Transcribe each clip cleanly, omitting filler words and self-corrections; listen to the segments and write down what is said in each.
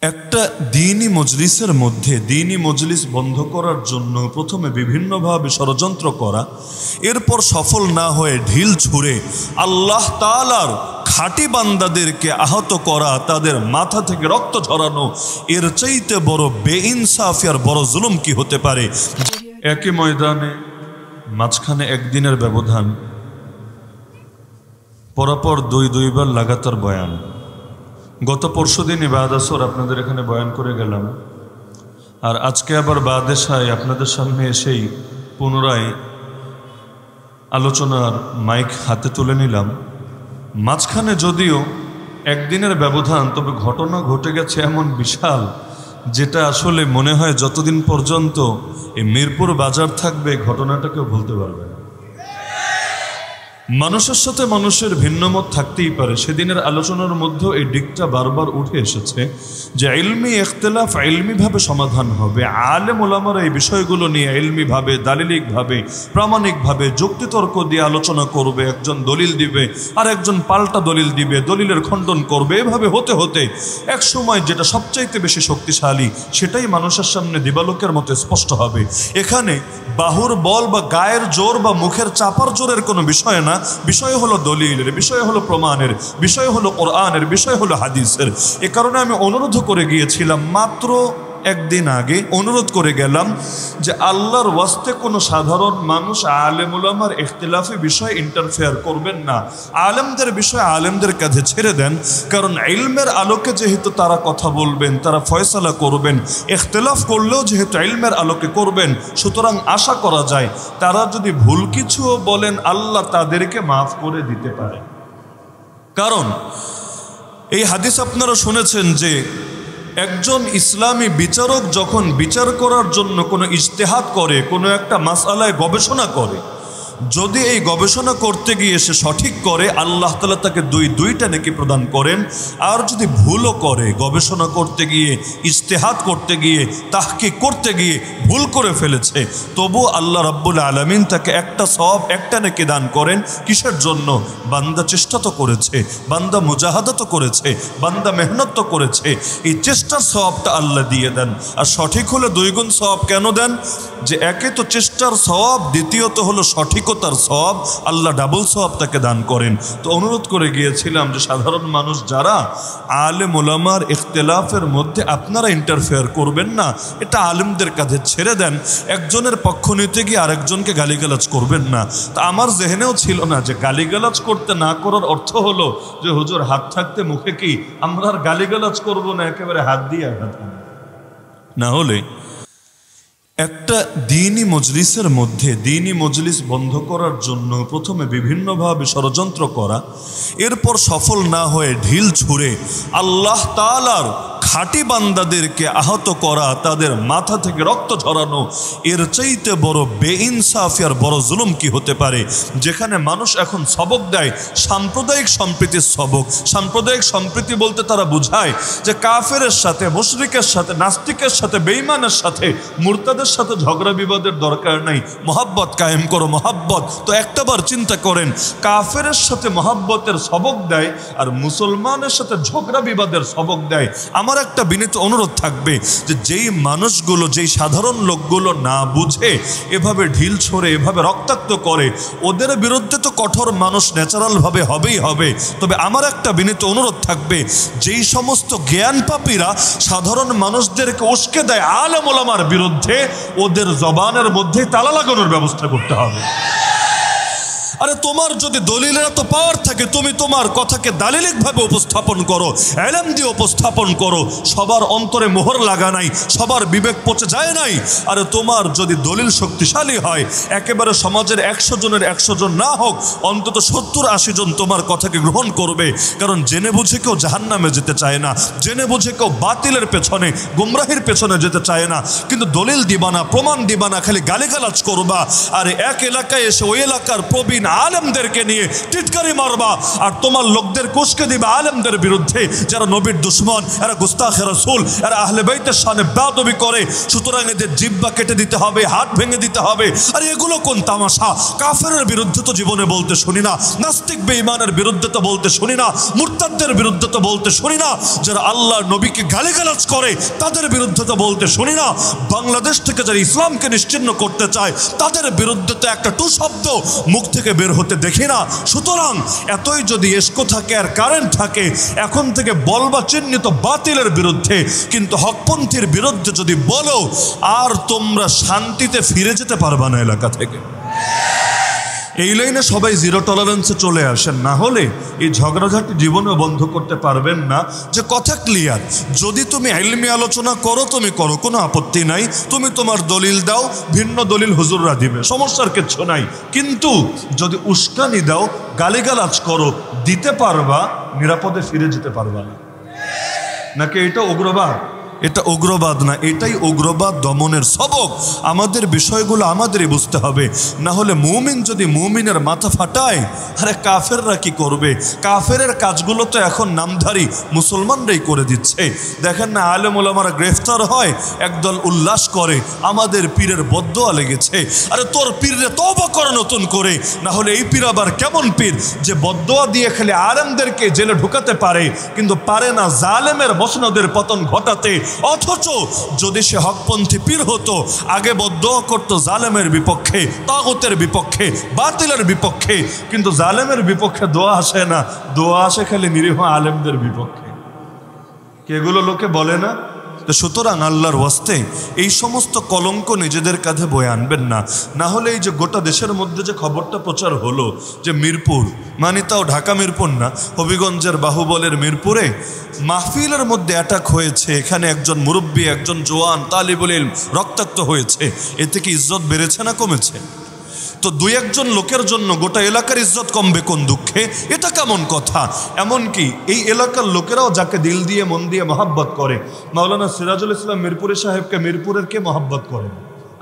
একটা দ্বীনি মজলিসের মধ্যে দ্বীনি মজলিস বন্ধ করার জন্য প্রথমে বিভিন্নভাবে ষড়যন্ত্র করা, এরপর সফল না হয়ে ঢিল ছুঁড়ে আল্লাহ তাআলার খাঁটি বান্দাদেরকে আহত করা, তাদের মাথা থেকে রক্ত ঝরানো, এর চাইতে বড় বেইনসাফি আর বড় জুলুম কি হতে পারে? একই ময়দানে মাঝখানে একদিনের ব্যবধান, পরপর দুইবার লাগাতার বয়ান। গত পরশুদিনই বাদ আসর আপনাদের এখানে বয়ান করে গেলাম, আর আজকে আবার বাদেশায় আপনাদের সামনে এসেই পুনরায় আলোচনার মাইক হাতে তুলে নিলাম। মাঝখানে যদিও একদিনের ব্যবধান, তবে ঘটনা ঘটে গেছে এমন বিশাল, যেটা আসলে মনে হয় যতদিন পর্যন্ত এই মিরপুর বাজার থাকবে ঘটনাটাকেও ভুলতে পারবে না। মানুষের সাথে মানুষের ভিন্নমত থাকতেই পারে, সেদিনের আলোচনার মধ্যেও এই দিকটা বারবার উঠে এসেছে যে ইলমি ইখতিলাফ ইলমিভাবে সমাধান হবে। আলেম ওলামারা এই বিষয়গুলো নিয়ে ইলমিভাবে, দালিলিকভাবে, প্রামাণিকভাবে যুক্তিতর্ক দিয়ে আলোচনা করবে। একজন দলিল দিবে আর একজন পাল্টা দলিল দিবে, দলিলের খণ্ডন করবে। এভাবে হতে হতে এক সময় যেটা সবচাইতে বেশি শক্তিশালী সেটাই মানুষের সামনে দিবালোকের মতো স্পষ্ট হবে। এখানে বাহুর বল বা গায়ের জোর বা মুখের চাপার জোরের কোনো বিষয় না, বিষয় হলো দলিলের, বিষয় হলো প্রমাণের, বিষয় হলো কোরআনের, বিষয় হলো হাদিসের। এ কারণে আমি অনুরোধ করে গিয়েছিলাম, মাত্র একদিন আগে অনুরোধ করে গেলাম যে আল্লাহর ওয়াস্তে কোনো সাধারণ মানুষ আলেম উলামার ইখতিলাফি বিষয়ে ইন্টারফেয়ার করবেন না। আলেমদের বিষয়ে আলেমদের কাছে ছেড়ে দেন, কারণ ইলমের আলোকে যেহেতু তারা কথা বলবেন, তারা ফয়সালা করবেন। ইখতিলাফ করলেও যেহেতু ইলমের আলোকে করবেন, সুতরাং আশা করা যায় তারা যদি ভুল কিছুও বলেন আল্লাহ তাদেরকে মাফ করে দিতে পারে। কারণ এই হাদিস আপনারা শুনেছেন যে একজন ইসলামী বিচারক যখন বিচার করার জন্য কোনো ইজতেহাদ করে, কোনো একটা মাসআলায় গবেষণা করে, যদি এই গবেষণা করতে গিয়ে সে সঠিক করে আল্লাহ তাআলা তাকে দুইটা নেকি প্রদান করেন। আর যদি ভুলও করে, গবেষণা করতে গিয়ে, ইজতেহাদ করতে গিয়ে, তাহকিক করতে গিয়ে ভুল করে ফেলেছে, তবু আল্লাহ রাব্বুল আলামিন তাকে একটা সওয়াব, একটা নেকি দান করেন। কিসের জন্য? বান্দা চেষ্টা তো করেছে, বান্দা মুজাহাদা তো করেছে, বান্দা মেহনত তো করেছে। এই চেষ্টার সওয়াবটা আল্লাহ দিয়ে দেন। আর সঠিক হলে 2 গুণ সওয়াব কেন দেন? যে একে তো চেষ্টার সওয়াব, দ্বিতীয়ত হলো সঠিকতার সওয়াব, আল্লাহ ডাবল সওয়াব তাকে দান করেন। তো অনুরোধ করে গিয়েছিলাম যে সাধারণ মানুষ যারা, আলেম ওলামার ইখতিলাফের মধ্যে আপনারা ইন্টারফেয়ার করবেন না, এটা আলেমদের কাছে ছেড়ে দেন। একজনের পক্ষ নিতে গিয়ে আরেকজনকে গালিগালাজ করবেন না। তা আমার জেহেনেও ছিল না যে গালিগালাজ করতে না করার অর্থ হলো যে হুজুর হাত থাকতে মুখে কি আমরা আর গালিগালাজ করবো না, একেবারে হাত দিয়ে আঘাত না। হলে একটা দ্বীনি মজলিসের মধ্যে দ্বীনি মজলিস বন্ধ করার জন্য প্রথমে বিভিন্নভাবে ষড়যন্ত্র করা, এরপর সফল না হয়ে ঢিল ছুঁড়ে আল্লাহ তাআলার খাঁটি বান্দাদেরকে আহত করা, তাদের মাথা থেকে রক্ত ঝরানো, এর চাইতে বড় বেইনসাফি আর বড় জুলুম কি হতে পারে? যেখানে মানুষ এখন সবক দেয় সাম্প্রদায়িক সম্প্রীতির সবক। সাম্প্রদায়িক সম্প্রীতি বলতে তারা বুঝায় যে কাফেরের সাথে, মুশরিকের সাথে, নাস্তিকের সাথে, বেঈমানের সাথে, মুরতাদের সাথে ঝগড়া বিবাদের দরকার নাই, মহাব্বত কায়েম করো, মহাব্বত। তো একটাবার চিন্তা করেন, কাফেরের সাথে মহাব্বতের সবক দেয় আর মুসলমানের সাথে ঝগড়া বিবাদের সবক দেয়। আমার একটা বিনীত অনুরোধ থাকবে যে যেই মানুষগুলো, যেই সাধারণ লোকগুলো না বুঝে এভাবে ঢিল ছড়ে, এভাবে রক্তাক্ত করে, ওদের বিরুদ্ধে তো কঠোর মানুষ ন্যাচারাল ভাবে হবেই হবে। তবে আমার একটা বিনীত অনুরোধ থাকবে, যেই সমস্ত জ্ঞান পাপীরা সাধারণ মানুষদেরকে উস্কে দেয় আলেম ওলামার বিরুদ্ধে, ওদের জবানের মধ্যে তালা লাগানোর ব্যবস্থা করতে হবে। আরে তোমার যদি দলিলের এত পাওয়ার থাকে, তুমি তোমার কথাকে দালিলিকভাবে উপস্থাপন করো, ইলম দিয়ে উপস্থাপন করো। সবার অন্তরে মোহর লাগা নাই, সবার বিবেক পচে যায় নাই। আরে তোমার যদি দলিল শক্তিশালী হয়, একেবারে সমাজের 100 জনের 100 জন না হোক, অন্তত 70-80 জন তোমার কথাকে গ্রহণ করবে। কারণ জেনে বুঝে কেউ জাহান্নামে যেতে চায় না, জেনে বুঝে কেউ বাতিলের পেছনে, গুমরাহির পেছনে যেতে চায় না। কিন্তু দলিল দিবা না, প্রমাণ দিবা না, খালি গালিগালাজ করবা। আর এক এলাকায় এসে ওই এলাকার প্রবীণ আলেমদেরকে নিয়ে টিটকারি মারবা, আর তোমার লোকদের কুশকে দিবে আলেমদের বিরুদ্ধে যারা নবীর দুশ্মন, এরা গুস্তাখে রাসূল, এরা আহলে বাইতের শানে বেয়াদবি করে। সুতরাং এদের জিহ্বা কেটে দিতে হবে, হাত ভেঙে দিতে হবে। আর এগুলো কোন তামাশা? কাফেরের বিরুদ্ধে তো জীবনে বলতে শুনি না, নাস্তিক বেঈমানের বিরুদ্ধে তো বলতে শুনি না, মুরতাদদের বিরুদ্ধে তো বলতে শুনি না, যারা আল্লাহর নবীকে গালিগালাজ করে তাদের বিরুদ্ধে তো বলতে শুনি না, বাংলাদেশ থেকে যারা ইসলামকে নিশ্চিহ্ন করতে চায় তাদের বিরুদ্ধে তো একটা টু শব্দ মুখ থেকে বের হতে দেখি না। সুতরাং এতই যদি এসকো থাকে আর কারেন্ট থাকে, এখন থেকে বলবা চিহ্নিত বাতিলের বিরুদ্ধে, কিন্তু হকপন্থীর বিরুদ্ধে যদি বলো, আর তোমরা শান্তিতে ফিরে যেতে পারবা না এলাকা থেকে। এই লাইনে সবাই জিরো টলারেন্সে চলে আসেন, না হলে এই ঝগড়াঝাটি জীবনেও বন্ধ করতে পারবেন না। যে কথা ক্লিয়ার, যদি তুমি ইলমি আলোচনা করো তুমি করো, কোনো আপত্তি নাই, তুমি তোমার দলিল দাও, ভিন্ন দলিল হুজুররা দিবে, সমস্যার কিচ্ছু নাই। কিন্তু যদি উস্কানি দাও, গালিগালাজ করো, দিতে পারবা, নিরাপদে ফিরে যেতে পারবা না। নাকি এটা উগ্রবাদ? এটা উগ্রবাদ না, এটাই উগ্রবাদ দমনের সবক। আমাদের বিষয়গুলো আমাদেরই বুঝতে হবে, না হলে মুমিন যদি মুমিনের মাথা ফাটায়, আরে কাফেররা কি করবে? কাফেরের কাজগুলো তো এখন নামধারী মুসলমানরাই করে দিচ্ছে। দেখেন না, আলেম ওলামারা গ্রেফতার হয়, একদল উল্লাস করে, আমাদের পীরের বদদোয়া লেগেছে। আরে তোর পীরে তওবা কর নতুন করে, না হলে এই পীর আবার কেমন পীর যে বদদোয়া দিয়ে খালি আলেমদেরকে জেলে ঢুকাতে পারে, কিন্তু পারে না জালেমের মসনদের পতন ঘটাতে। অথচ যদি সে হকপন্থী পীর হতো, আগে বদদোয়া করতো জালেমের বিপক্ষে, তাগুতের বিপক্ষে, বাতিলের বিপক্ষে। কিন্তু জালেমের বিপক্ষে দোয়া আসে না, দোয়া আসে খালি নিরীহ আলেমদের বিপক্ষে। এগুলো লোকে বলে না। তো সুতরাং আল্লাহর ওয়াস্তে এই সমস্ত কলঙ্ক নিজেদের কাঁধে বয়ে আনবেন না। না হলে এই যে গোটা দেশের মধ্যে যে খবরটা প্রচার হলো যে মিরপুর, মানে তাও ঢাকা মিরপুর না, হবিগঞ্জের বাহুবলের মিরপুরে মাহফিলের মধ্যে অ্যাটাক হয়েছে, এখানে একজন মুরব্বী, একজন জওয়ান তালিবুল ইলম রক্তাক্ত হয়েছে। এতে কি ইজ্জত বেড়েছে না কমেছে? তো দুই একজন লোকের জন্য গোটা এলাকার ইজ্জত কমবে কোন দুঃখে? এটা কেমন কথা? এমনকি এই এলাকার লোকেরাও যাকে দিল দিয়ে মন দিয়ে মহাব্বত করে, মাওলানা সিরাজুল ইসলাম মিরপুরি সাহেবকে মিরপুরের কে মহাব্বত করে?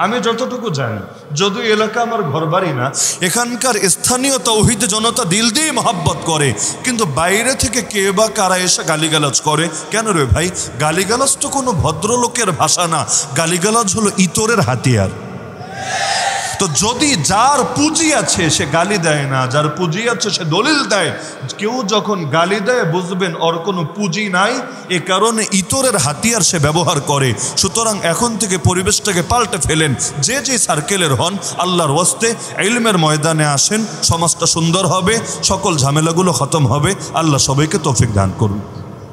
আমি যতটুকু জানি, যদিও এলাকা আমার ঘর বাড়ি না, এখানকার স্থানীয় তাওহীদ জনতা দিল দিয়ে মহাব্বত করে। কিন্তু বাইরে থেকে কে বা কারা এসে গালিগালাজ করে। কেন রে ভাই? গালিগালাজ তো কোনো ভদ্রলোকের ভাষা না, গালিগালাজ হলো ইতরের হাতিয়ার। তো যদি যার পুঁজি আছে সে গালি দেয় না, যার পুঁজি আছে সে দলিল দেয়। কেউ যখন গালি দেয় বুঝবেন ওর কোনো পুঁজি নাই, এ কারণে ইতরের হাতিয়ার সে ব্যবহার করে। সুতরাং এখন থেকে পরিবেশটাকে পাল্টে ফেলেন, যে যে সার্কেলের হন, আল্লাহর ওয়াস্তে ইলমের ময়দানে আসেন, সমাজটা সুন্দর হবে, সকল ঝামেলাগুলো খতম হবে। আল্লাহ সবাইকে তৌফিক দান করুন।